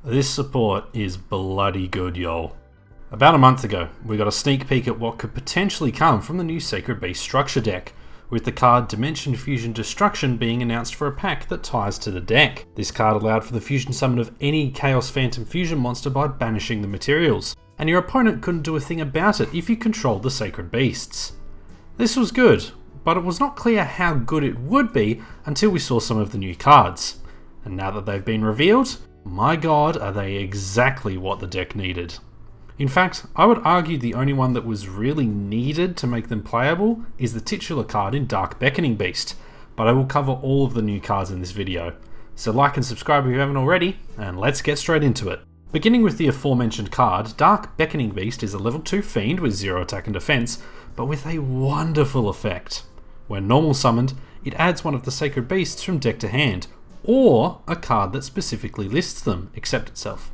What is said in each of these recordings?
This support is bloody good, y'all. About a month ago, we got a sneak peek at what could potentially come from the new Sacred Beast structure deck, with the card Dimension Fusion Destruction being announced for a pack that ties to the deck. This card allowed for the fusion summon of any Chaos Phantom Fusion monster by banishing the materials, and your opponent couldn't do a thing about it if you controlled the Sacred Beasts. This was good, but it was not clear how good it would be until we saw some of the new cards. And now that they've been revealed, my god, are they exactly what the deck needed. In fact, I would argue the only one that was really needed to make them playable is the titular card in Dark Beckoning Beast, but I will cover all of the new cards in this video. So like and subscribe if you haven't already, and let's get straight into it. Beginning with the aforementioned card, Dark Beckoning Beast is a level 2 fiend with 0 attack and defense, but with a wonderful effect. When normal summoned, it adds one of the Sacred Beasts from deck to hand, or a card that specifically lists them, except itself.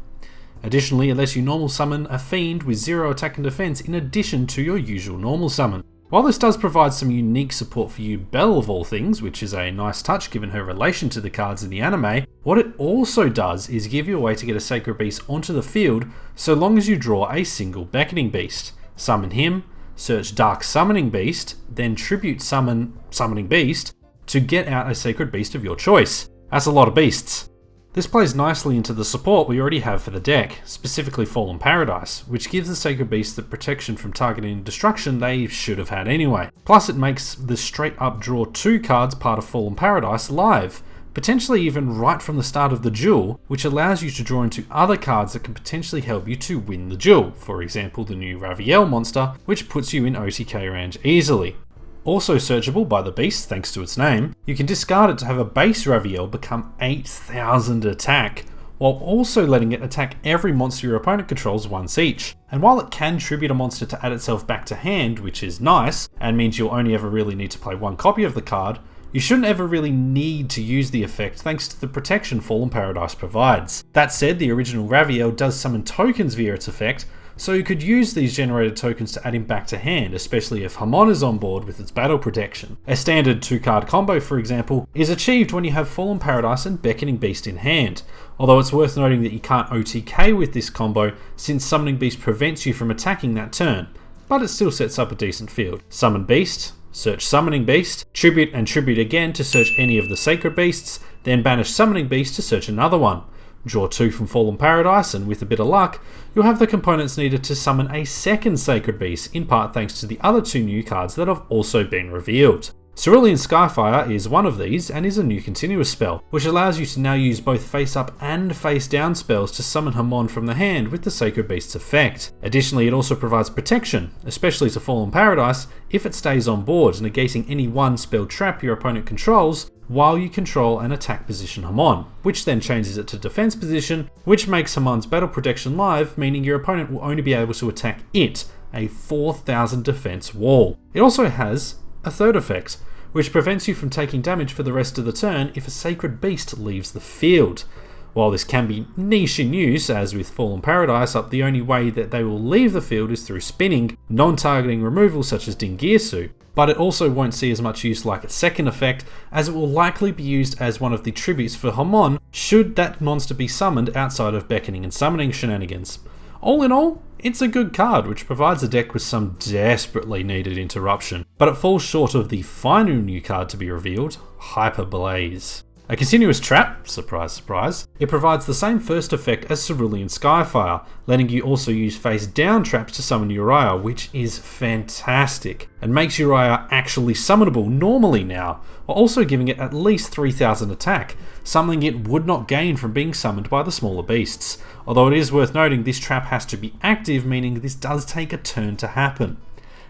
Additionally, it lets you normal summon a fiend with 0 attack and defense in addition to your usual normal summon. While this does provide some unique support for Belle of all things, which is a nice touch given her relation to the cards in the anime, what it also does is give you a way to get a Sacred Beast onto the field so long as you draw a single Beckoning Beast. Summon him, search Dark Summoning Beast, then tribute summon Summoning Beast to get out a Sacred Beast of your choice. That's a lot of beasts. This plays nicely into the support we already have for the deck, specifically Fallen Paradise, which gives the Sacred Beast the protection from targeting and destruction they should have had anyway. Plus it makes the straight up draw 2 cards part of Fallen Paradise live, potentially even right from the start of the duel, which allows you to draw into other cards that can potentially help you to win the duel, for example the new Raviel monster, which puts you in OTK range easily. Also searchable by the beast thanks to its name, you can discard it to have a base Raviel become 8000 attack, while also letting it attack every monster your opponent controls once each. And while it can tribute a monster to add itself back to hand, which is nice, and means you'll only ever really need to play one copy of the card, you shouldn't ever really need to use the effect thanks to the protection Fallen Paradise provides. That said, the original Raviel does summon tokens via its effect, so you could use these generated tokens to add him back to hand, especially if Hamon is on board with its battle protection. A standard 2-card combo, for example, is achieved when you have Fallen Paradise and Beckoning Beast in hand, although it's worth noting that you can't OTK with this combo since Summoning Beast prevents you from attacking that turn, but it still sets up a decent field. Summon Beast, search Summoning Beast, tribute and tribute again to search any of the Sacred Beasts, then banish Summoning Beast to search another one. Draw 2 from Fallen Paradise, and with a bit of luck, you'll have the components needed to summon a second Sacred Beast, in part thanks to the other 2 new cards that have also been revealed. Cerulean Skyfire is one of these and is a new continuous spell, which allows you to now use both face up and face down spells to summon Hamon from the hand with the Sacred Beast's effect. Additionally, it also provides protection, especially to Fallen Paradise, if it stays on board, negating any one spell trap your opponent controls while you control an attack position Hamon, which then changes it to defense position, which makes Hamon's battle protection live, meaning your opponent will only be able to attack it, a 4000 defense wall. It also has a third effect, which prevents you from taking damage for the rest of the turn if a Sacred Beast leaves the field. While this can be niche in use, as with Fallen Paradise, the only way that they will leave the field is through spinning, non-targeting removal such as Dingirsu, but it also won't see as much use like its second effect, as it will likely be used as one of the tributes for Hamon should that monster be summoned outside of Beckoning and Summoning shenanigans. All in all, it's a good card which provides the deck with some desperately needed interruption, but it falls short of the final new card to be revealed, Hyper Blaze. A continuous trap, surprise surprise, it provides the same first effect as Cerulean Skyfire, letting you also use face down traps to summon Uriah, which is fantastic, and makes Uriah actually summonable normally now, while also giving it at least 3000 attack, something it would not gain from being summoned by the smaller beasts, although it is worth noting this trap has to be active, meaning this does take a turn to happen.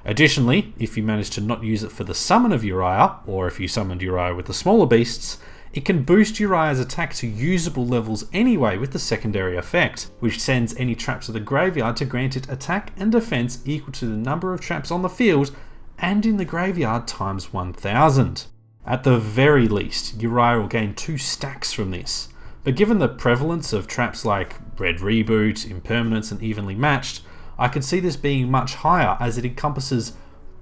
Additionally, if you manage to not use it for the summon of Uriah, or if you summoned Uriah with the smaller beasts, it can boost Uriah's attack to usable levels anyway with the secondary effect, which sends any traps to the graveyard to grant it attack and defense equal to the number of traps on the field and in the graveyard times 1000. At the very least, Uriah will gain 2 stacks from this, but given the prevalence of traps like Red Reboot, Impermanence and Evenly Matched, I could see this being much higher as it encompasses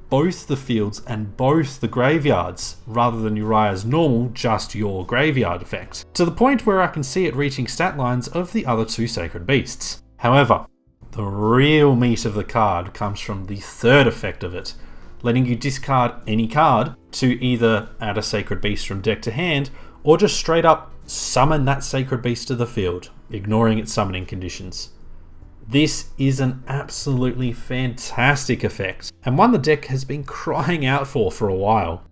both the fields and both the graveyards, rather than Uriah's normal, just your graveyard effect, to the point where I can see it reaching stat lines of the other two Sacred Beasts. However, the real meat of the card comes from the third effect of it, letting you discard any card to either add a Sacred Beast from deck to hand, or just straight up summon that Sacred Beast to the field, ignoring its summoning conditions. This is an absolutely fantastic effect, and one the deck has been crying out for a while.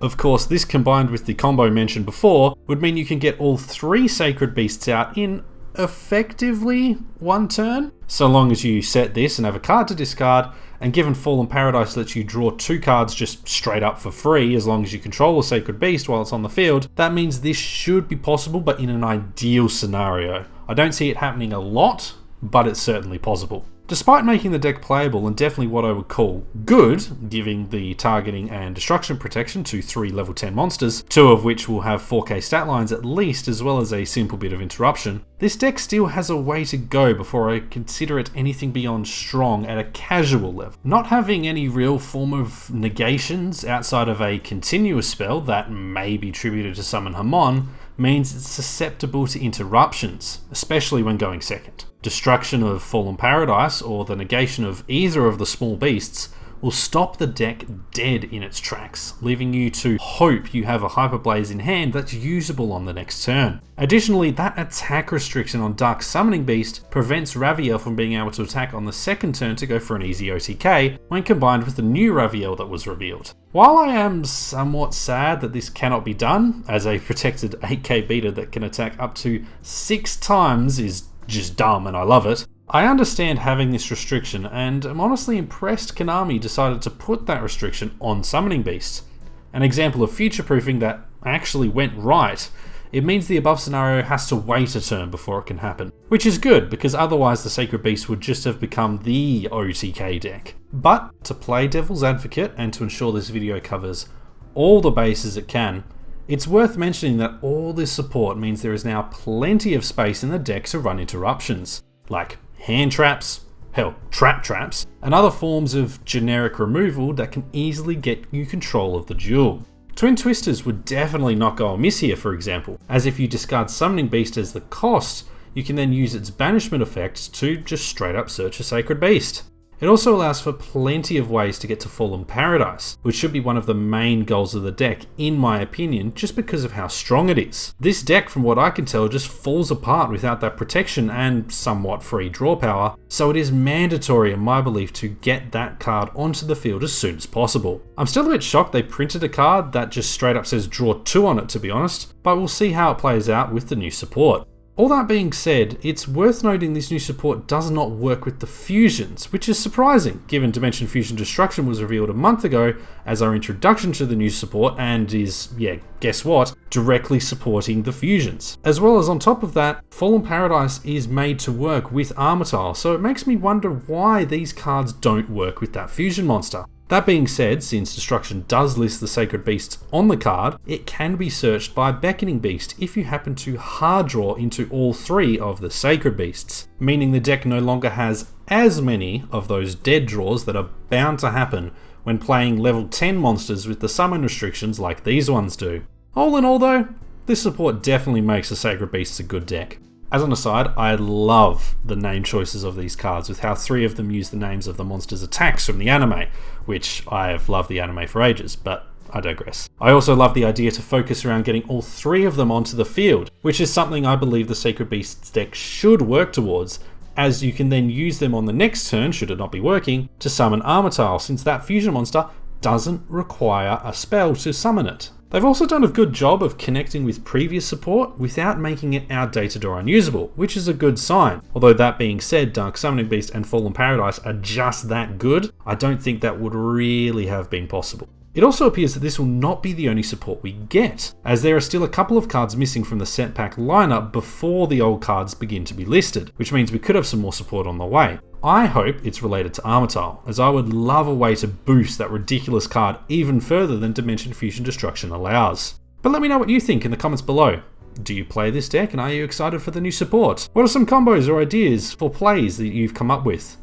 Of course, this combined with the combo mentioned before would mean you can get all three Sacred Beasts out in effectively one turn, so long as you set this and have a card to discard, and given Fallen Paradise lets you draw two cards just straight up for free as long as you control a Sacred Beast while it's on the field, that means this should be possible, but in an ideal scenario. I don't see it happening a lot, but it's certainly possible. Despite making the deck playable and definitely what I would call good, giving the targeting and destruction protection to 3 level 10 monsters, 2 of which will have 4k stat lines at least, as well as a simple bit of interruption, this deck still has a way to go before I consider it anything beyond strong at a casual level. Not having any real form of negations outside of a continuous spell that may be tributed to summon Hamon means it's susceptible to interruptions, especially when going second. Destruction of Fallen Paradise or the negation of either of the small beasts will stop the deck dead in its tracks, leaving you to hope you have a Hyperblaze in hand that's usable on the next turn. Additionally, that attack restriction on Dark Summoning Beast prevents Raviel from being able to attack on the second turn to go for an easy OTK when combined with the new Raviel that was revealed. While I am somewhat sad that this cannot be done, as a protected 8k beta that can attack up to 6 times is just dumb and I love it, I understand having this restriction, and I'm honestly impressed Konami decided to put that restriction on Summoning Beast. An example of future-proofing that actually went right. It means the above scenario has to wait a turn before it can happen, which is good because otherwise the Sacred Beast would just have become the OTK deck. But to play devil's advocate and to ensure this video covers all the bases it can, it's worth mentioning that all this support means there is now plenty of space in the deck to run interruptions, like hand traps, hell, trap traps, and other forms of generic removal that can easily get you control of the duel. Twin Twisters would definitely not go amiss here, for example, as if you discard Summoning Beast as the cost, you can then use its banishment effect to just straight up search a Sacred Beast. It also allows for plenty of ways to get to Fallen Paradise, which should be one of the main goals of the deck in my opinion, just because of how strong it is. This deck, from what I can tell, just falls apart without that protection and somewhat free draw power, so it is mandatory in my belief to get that card onto the field as soon as possible. I'm still a bit shocked they printed a card that just straight up says draw 2 on it, to be honest, but we'll see how it plays out with the new support. All that being said, it's worth noting this new support does not work with the fusions, which is surprising given Dimension Fusion Destruction was revealed a month ago as our introduction to the new support and is, yeah, guess what, directly supporting the fusions. As well as on top of that, Fallen Paradise is made to work with Armityle, so it makes me wonder why these cards don't work with that fusion monster. That being said, since Destruction does list the Sacred Beasts on the card, it can be searched by Beckoning Beast if you happen to hard draw into all 3 of the Sacred Beasts, meaning the deck no longer has as many of those dead draws that are bound to happen when playing level 10 monsters with the summon restrictions like these ones do. All in all though, this support definitely makes the Sacred Beasts a good deck. As an aside, I love the name choices of these cards, with how 3 of them use the names of the monsters' attacks from the anime, which I have loved the anime for ages, but I digress. I also love the idea to focus around getting all 3 of them onto the field, which is something I believe the Sacred Beasts deck should work towards, as you can then use them on the next turn, should it not be working, to summon Armityle, since that fusion monster doesn't require a spell to summon it. They've also done a good job of connecting with previous support without making it outdated or unusable, which is a good sign. Although that being said, Dark Summoning Beast and Fallen Paradise are just that good, I don't think that would really have been possible. It also appears that this will not be the only support we get, as there are still a couple of cards missing from the set pack lineup before the old cards begin to be listed, which means we could have some more support on the way. I hope it's related to Armityle, as I would love a way to boost that ridiculous card even further than Dimension Fusion Destruction allows. But let me know what you think in the comments below. Do you play this deck and are you excited for the new support? What are some combos or ideas for plays that you've come up with?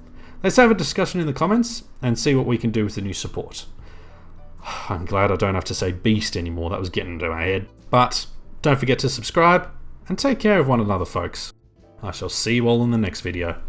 Let's have a discussion in the comments and see what we can do with the new support. I'm glad I don't have to say beast anymore, that was getting into my head. But don't forget to subscribe and take care of one another, folks. I shall see you all in the next video.